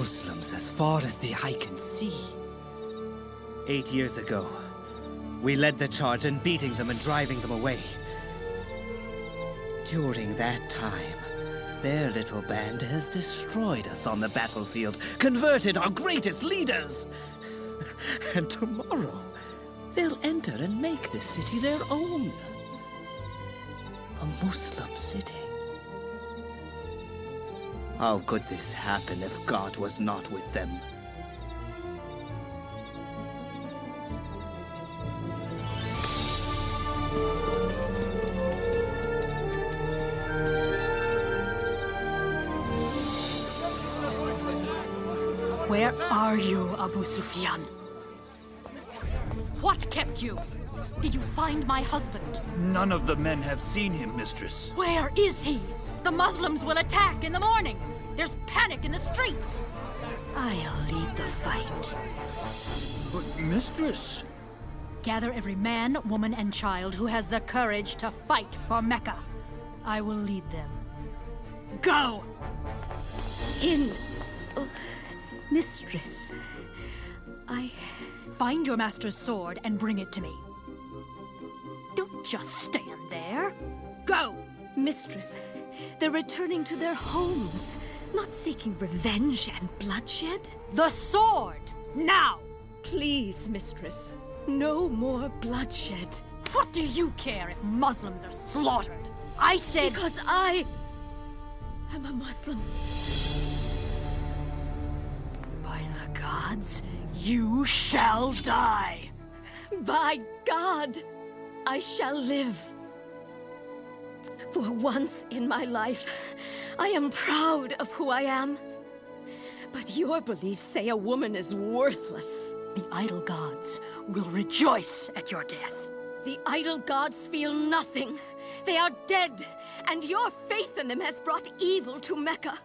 Muslims as far as the eye can see. 8 years ago, we led the charge in beating them and driving them away. During that time, their little band has destroyed us on the battlefield, converted our greatest leaders. And tomorrow, they'll enter and make this city their own. A Muslim city. How could this happen if God was not with them? Where are you, Abu Sufyan? What kept you? Did you find my husband? None of the men have seen him, mistress. Where is he? The Muslims will attack in the morning. There's panic in the streets. I'll lead the fight. But, mistress... Gather every man, woman, and child who has the courage to fight for Mecca. I will lead them. Go! Hind. Oh, mistress. Find your master's sword and bring it to me. Don't just stand there. Go! Mistress, they're returning to their homes, not seeking revenge and bloodshed. The sword! Now! Please, mistress, no more bloodshed. What do you care if Muslims are slaughtered? I said... Because I am a Muslim. By the gods, you shall die! By God, I shall live. For once in my life, I am proud of who I am. But your beliefs say a woman is worthless. The idol gods will rejoice at your death. The idol gods feel nothing. They are dead, and your faith in them has brought evil to Mecca.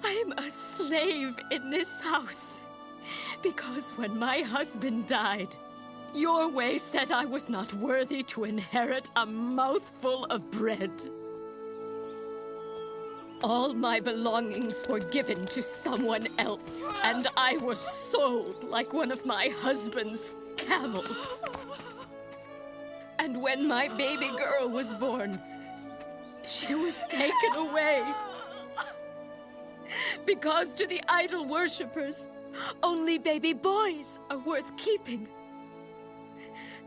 I am a slave in this house, because when my husband died, your way said I was not worthy to inherit a mouthful of bread. All my belongings were given to someone else, and I was sold like one of my husband's camels. And when my baby girl was born, she was taken away. Because to the idol worshippers, only baby boys are worth keeping.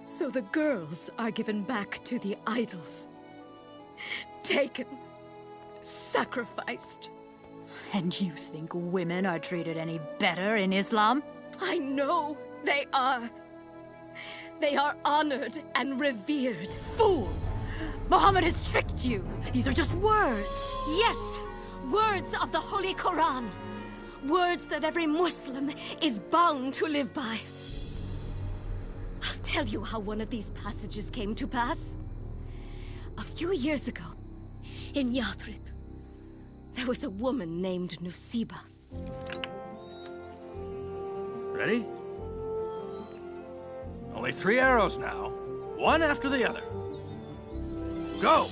So the girls are given back to the idols. Taken. Sacrificed. And you think women are treated any better in Islam? I know they are. They are honored and revered. Fool! Muhammad has tricked you. These are just words. Yes, words of the Holy Quran. Words that every Muslim is bound to live by. I'll tell you how one of these passages came to pass. A few years ago, in Yathrib, there was a woman named Nusiba. Ready? Only 3 arrows now. One after the other. Go!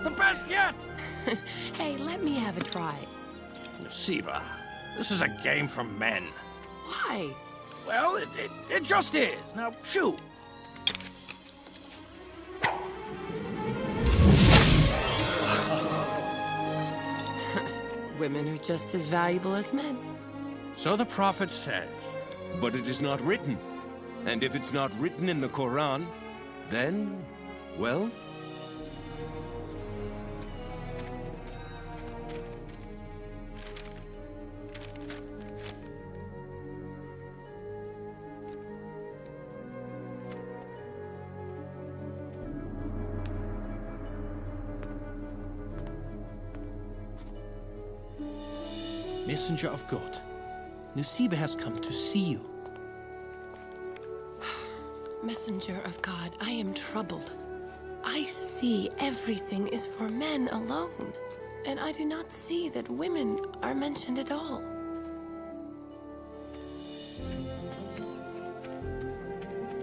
The best yet! Hey, let me have a try. Nusiba, this is a game for men. Why? Well, it just is. Now, shoot. Women are just as valuable as men. So the prophet says. But it is not written. And if it's not written in the Quran, then, well... Messenger of God, Nusiba has come to see you. Messenger of God, I am troubled. I see everything is for men alone, and I do not see that women are mentioned at all.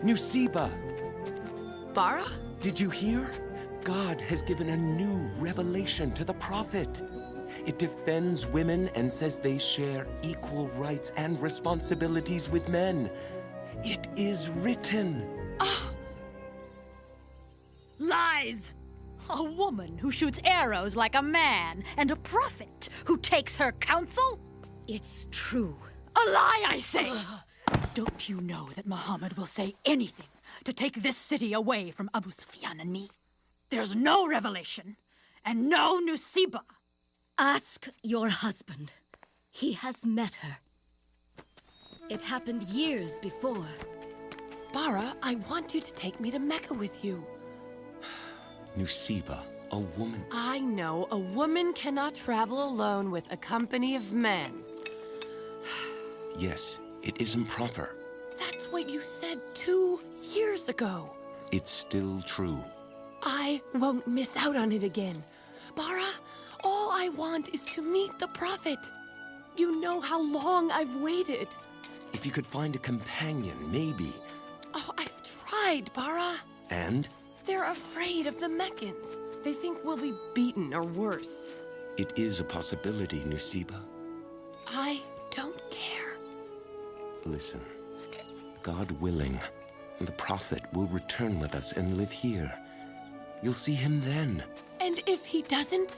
Nusiba! Bara? Did you hear? God has given a new revelation to the prophet. It defends women and says they share equal rights and responsibilities with men. It is written. Lies! A woman who shoots arrows like a man, and a prophet who takes her counsel? It's true. A lie, I say! Don't you know that Muhammad will say anything to take this city away from Abu Sufyan and me? There's no revelation, and no Nusiba. Ask your husband. He has met her. It happened years before. Bara, I want you to take me to Mecca with you. Nusiba, a woman. I know a woman cannot travel alone with a company of men. Yes, it isn't proper. That's what you said 2 years ago. It's still true. I won't miss out on it again. Bara, all I want is to meet the Prophet. You know how long I've waited. If you could find a companion, maybe. Oh, I've tried, Bara. And? They're afraid of the Meccans. They think we'll be beaten or worse. It is a possibility, Nusiba. I don't care. Listen, God willing, the Prophet will return with us and live here. You'll see him then. And if he doesn't?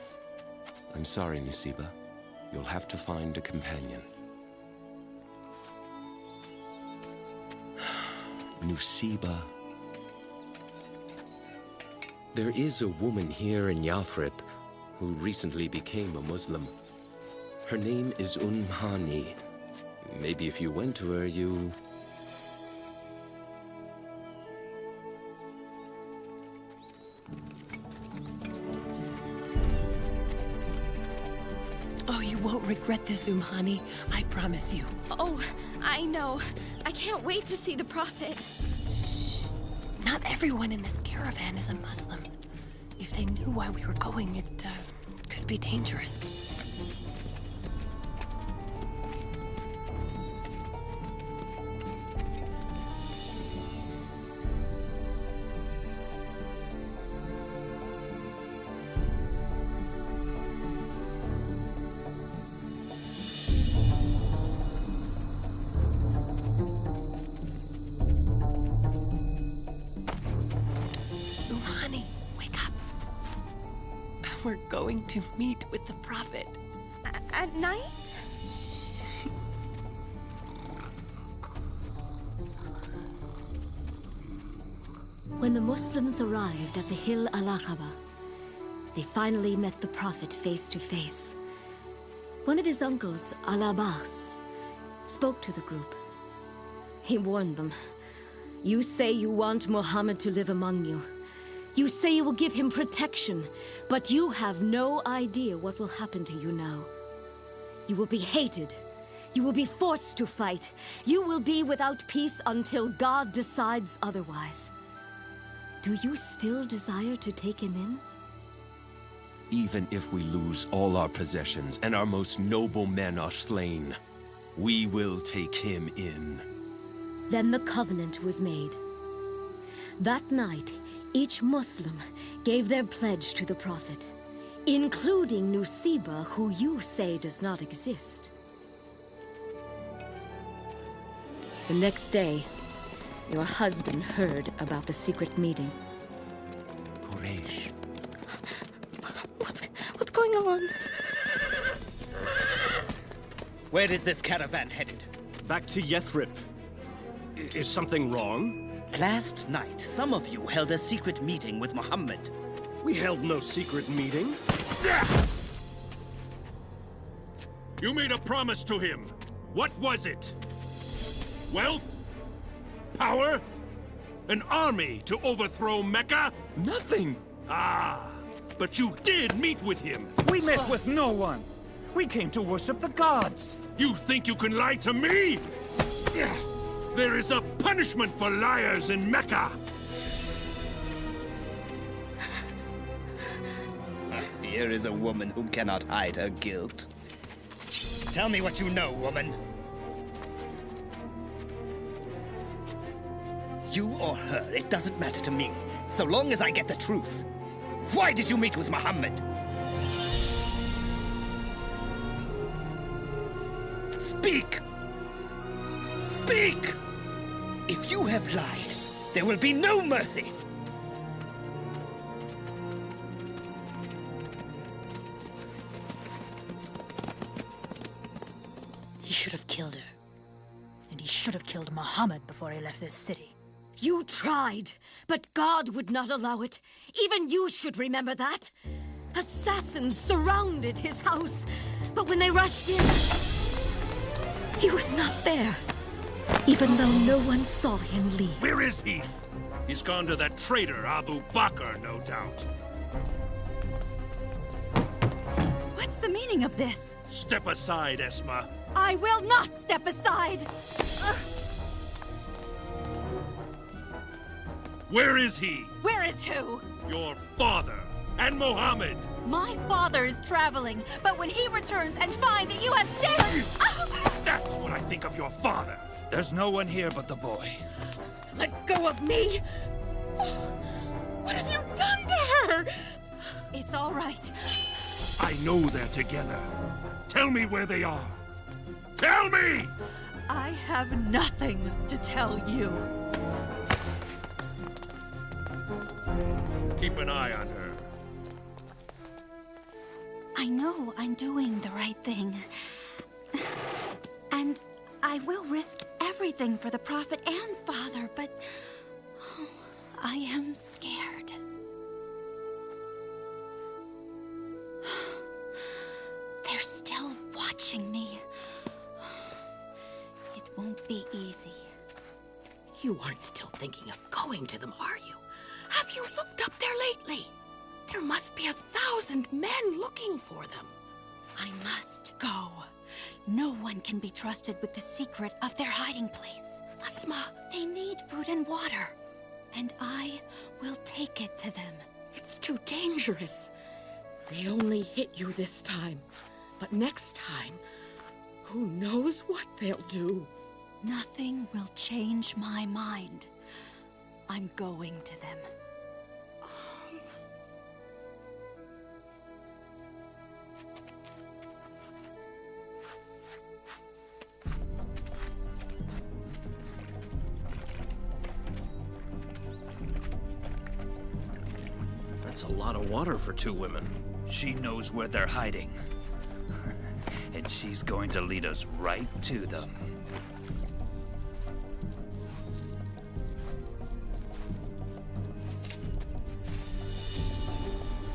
I'm sorry, Nusiba. You'll have to find a companion. Nusiba. There is a woman here in Yathrib who recently became a Muslim. Her name is Hani. Maybe if you went to her, you... Oh, you won't regret this, Hani. I promise you. Oh, I know. I can't wait to see the Prophet. Not everyone in this caravan is a Muslim. If they knew why we were going, it could be dangerous. We're going to meet with the Prophet. At night? When the Muslims arrived at the hill Al-Aqaba, they finally met the Prophet face to face. One of his uncles, Al-Abbas, spoke to the group. He warned them. You say you want Muhammad to live among you. You say you will give him protection, but you have no idea what will happen to you now. You will be hated. You will be forced to fight. You will be without peace until God decides otherwise. Do you still desire to take him in? Even if we lose all our possessions and our most noble men are slain, we will take him in. Then the covenant was made. That night, each Muslim gave their pledge to the Prophet, including Nusiba, who you say does not exist. The next day, your husband heard about the secret meeting. Quraysh. What's going on? Where is this caravan headed? Back to Yathrib. Is something wrong? Last night, some of you held a secret meeting with Muhammad. We held no secret meeting. You made a promise to him. What was it? Wealth? Power? An army to overthrow Mecca? Nothing! Ah, but you did meet with him. We met with no one. We came to worship the gods. You think you can lie to me? There is a punishment for liars in Mecca. Here is a woman who cannot hide her guilt. Tell me what you know, woman. You or her, it doesn't matter to me, so long as I get the truth. Why did you meet with Muhammad? Speak! Speak! If you have lied, there will be no mercy! He should have killed her. And he should have killed Muhammad before he left this city. You tried, but God would not allow it. Even you should remember that. Assassins surrounded his house, but when they rushed in, he was not there, even though no one saw him leave. Where is he? He's gone to that traitor Abu Bakr, no doubt. What's the meaning of this? Step aside, Esma. I will not step aside! Where is he? Where is who? Your father and Mohammed. My father is traveling, but when he returns and finds that you have dared... That's what I think of your father. There's no one here but the boy. Let go of me! What have you done to her? It's all right. I know they're together. Tell me where they are. Tell me! I have nothing to tell you. Keep an eye on her. I know I'm doing the right thing. And I will risk everything for the Prophet and Father, but I am scared. They're still watching me. It won't be easy. You aren't still thinking of going to them, are you? Have you looked up there lately? There must be 1,000 men looking for them. I must go. No one can be trusted with the secret of their hiding place. Asma, They need food and water, and I will take it to them. it's too dangerous. They only hit you this time. But next time, who knows what they'll do? Nothing will change my mind. I'm going to them. That's a lot of water for 2 women. She knows where they're hiding. And she's going to lead us right to them.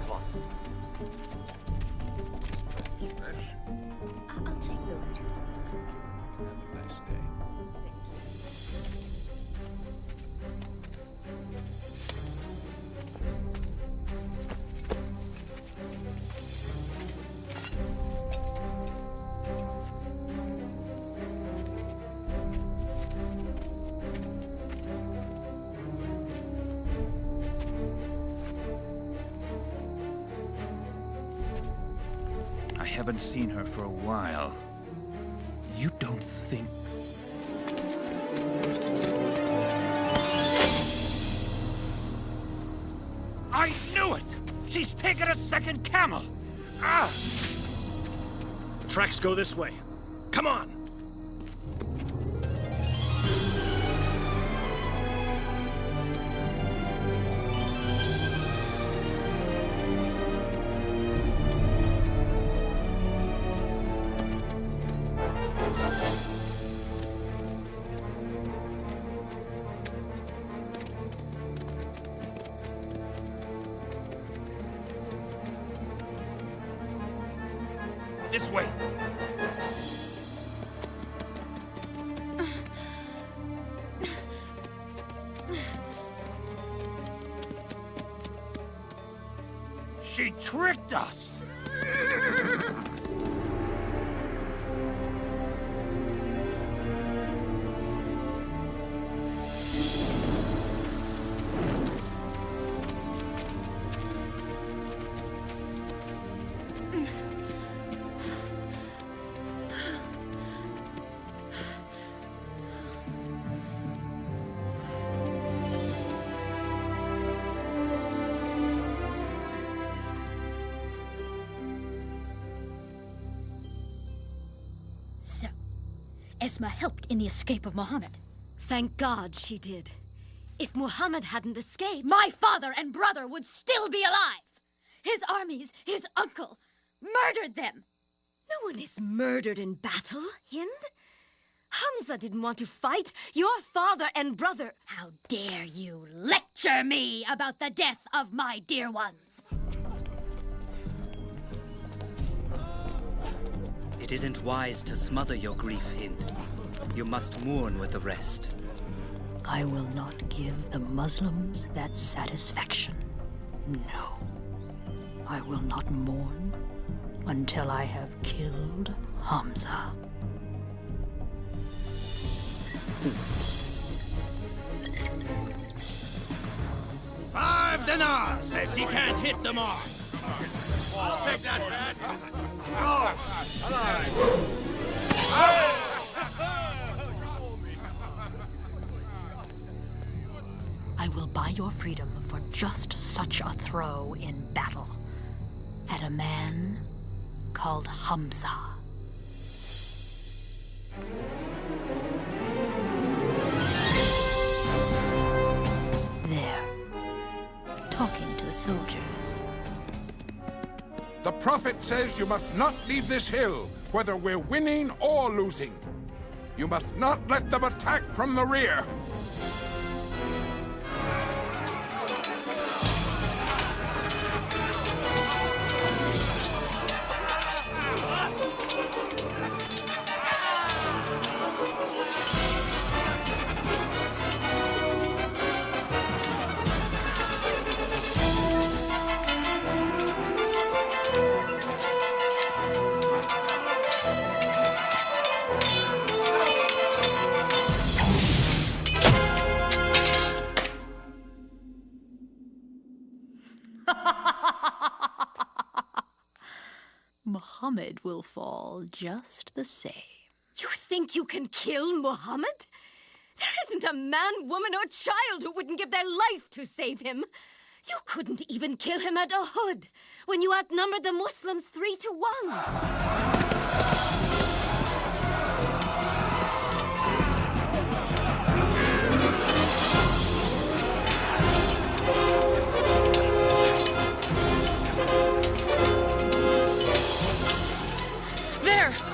Come on. I'll take those 2. Nice day. I haven't seen her for a while. You don't think... I knew it! She's taken a second camel! Ah! The tracks go this way. Come on! This way! She tricked us! Esma helped in the escape of Muhammad. Thank God she did. If Muhammad hadn't escaped... My father and brother would still be alive! His armies, his uncle, murdered them! No one is murdered in battle, Hind. Hamza didn't want to fight. Your father and brother... How dare you lecture me about the death of my dear ones? It isn't wise to smother your grief, Hind. You must mourn with the rest. I will not give the Muslims that satisfaction. No. I will not mourn until I have killed Hamza. 5 dinars if she can't hit the mark. I'll take that, man. I will buy your freedom for just such a throw in battle at a man called Hamza. There, talking to the soldiers. The Prophet says you must not leave this hill, whether we're winning or losing. You must not let them attack from the rear. Muhammad will fall just the same. You think you can kill Muhammad? There isn't a man, woman, or child who wouldn't give their life to save him. You couldn't even kill him at Uhud, when you outnumbered the Muslims 3-1.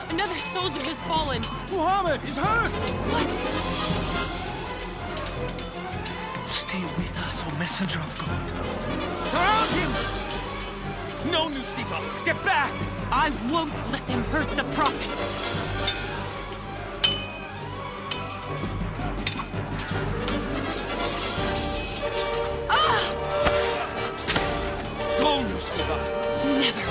Another soldier has fallen. Muhammad, he's hurt! What? Stay with us, O Messenger of God. Surround him! No, Nusiba! Get back! I won't let them hurt the Prophet! Go, Nusiba! Never!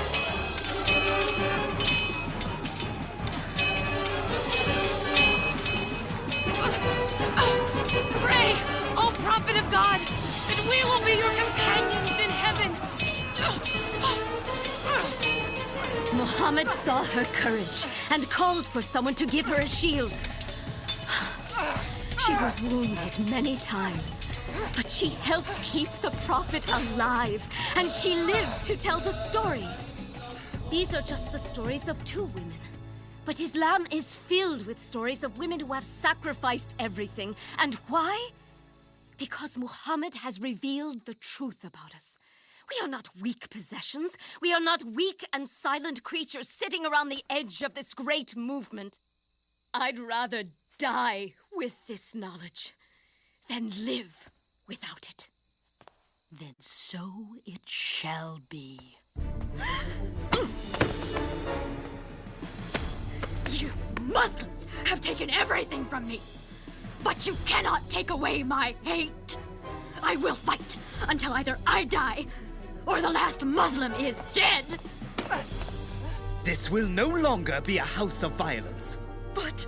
Pray, O Prophet of God, that we will be your companions in heaven! Muhammad saw her courage and called for someone to give her a shield. She was wounded many times, but she helped keep the Prophet alive, and she lived to tell the story. These are just the stories of 2 women. But Islam is filled with stories of women who have sacrificed everything. And why? Because Muhammad has revealed the truth about us. We are not weak possessions. We are not weak and silent creatures sitting around the edge of this great movement. I'd rather die with this knowledge than live without it. Then so it shall be. You Muslims have taken everything from me, but you cannot take away my hate. I will fight until either I die or the last Muslim is dead. This will no longer be a house of violence. But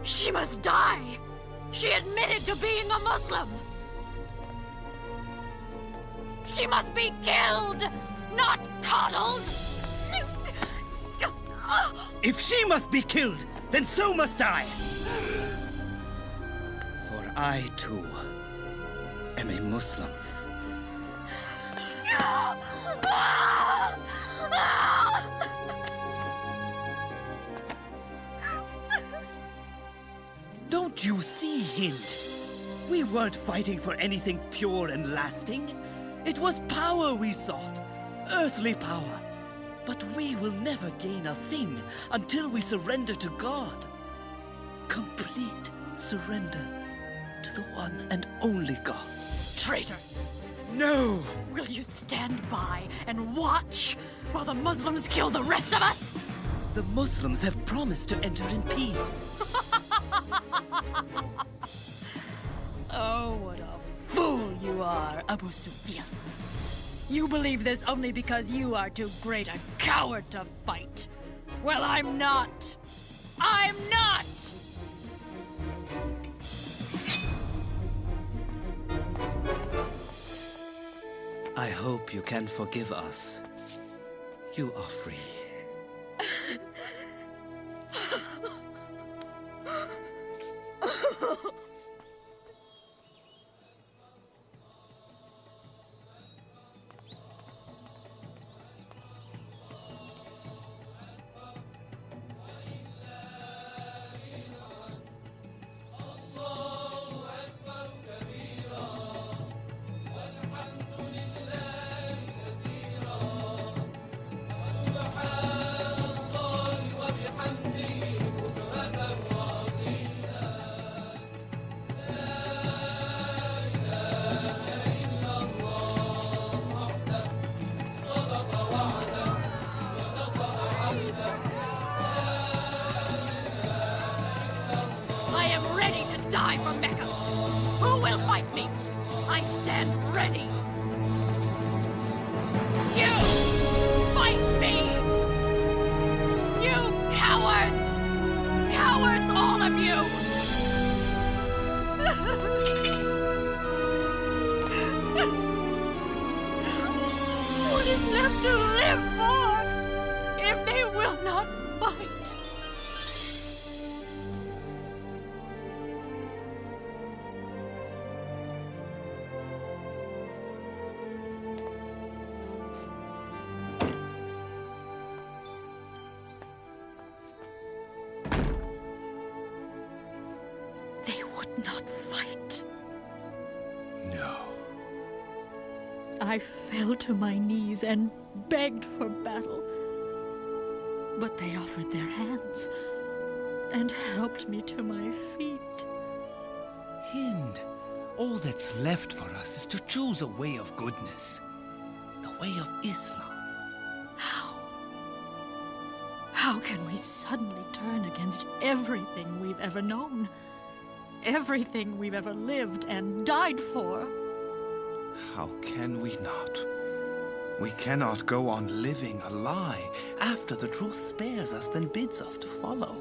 she must die. She admitted to being a Muslim. She must be killed, not coddled. If she must be killed, then so must I. For I, too, am a Muslim. Don't you see, Hind? We weren't fighting for anything pure and lasting. It was power we sought. Earthly power. But we will never gain a thing until we surrender to God. Complete surrender to the one and only God. Traitor! No! Will you stand by and watch while the Muslims kill the rest of us? The Muslims have promised to enter in peace. Oh, what a fool you are, Abu Sufyan. You believe this only because you are too great a coward to fight. Well, I'm not. I'm not! I hope you can forgive us. You are free. I am ready to die for Mecca. Who will fight me? I stand ready. You! Fight me! You cowards! Cowards, all of you! What is left to live for if they will not fight? They would not fight. No. I fell to my knees and begged for battle. But they offered their hands and helped me to my feet. Hind, all that's left for us is to choose a way of goodness. The way of Islam. How? How can we suddenly turn against everything we've ever known? Everything we've ever lived and died for? How can we not? We cannot go on living a lie after the truth spares us then bids us to follow.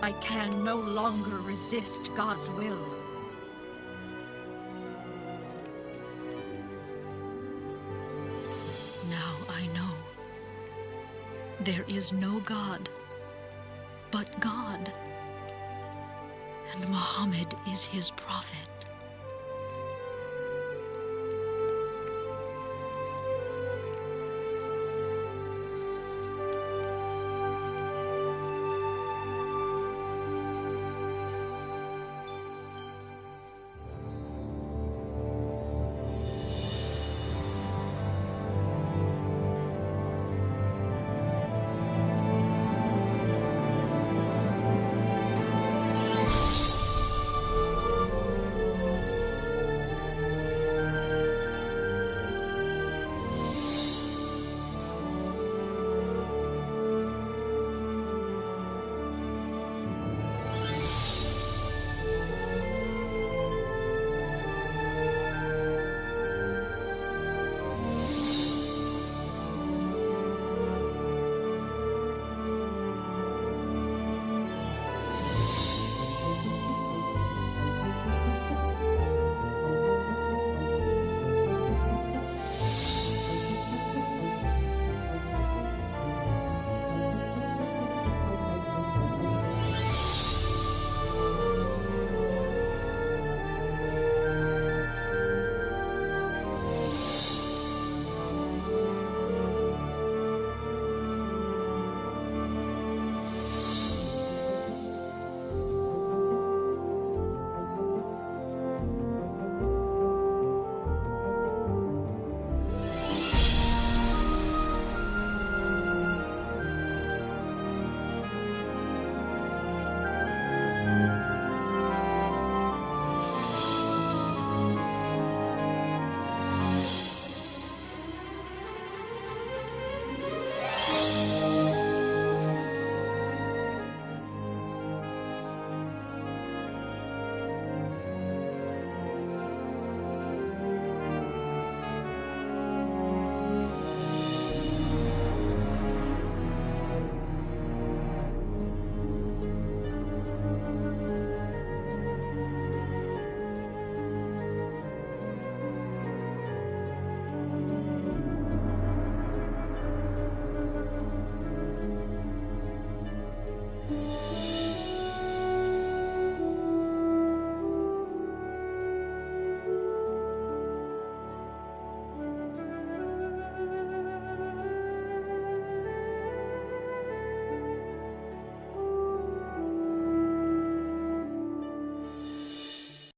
I can no longer resist God's will. Now I know there is no God but God, and Muhammad is his prophet.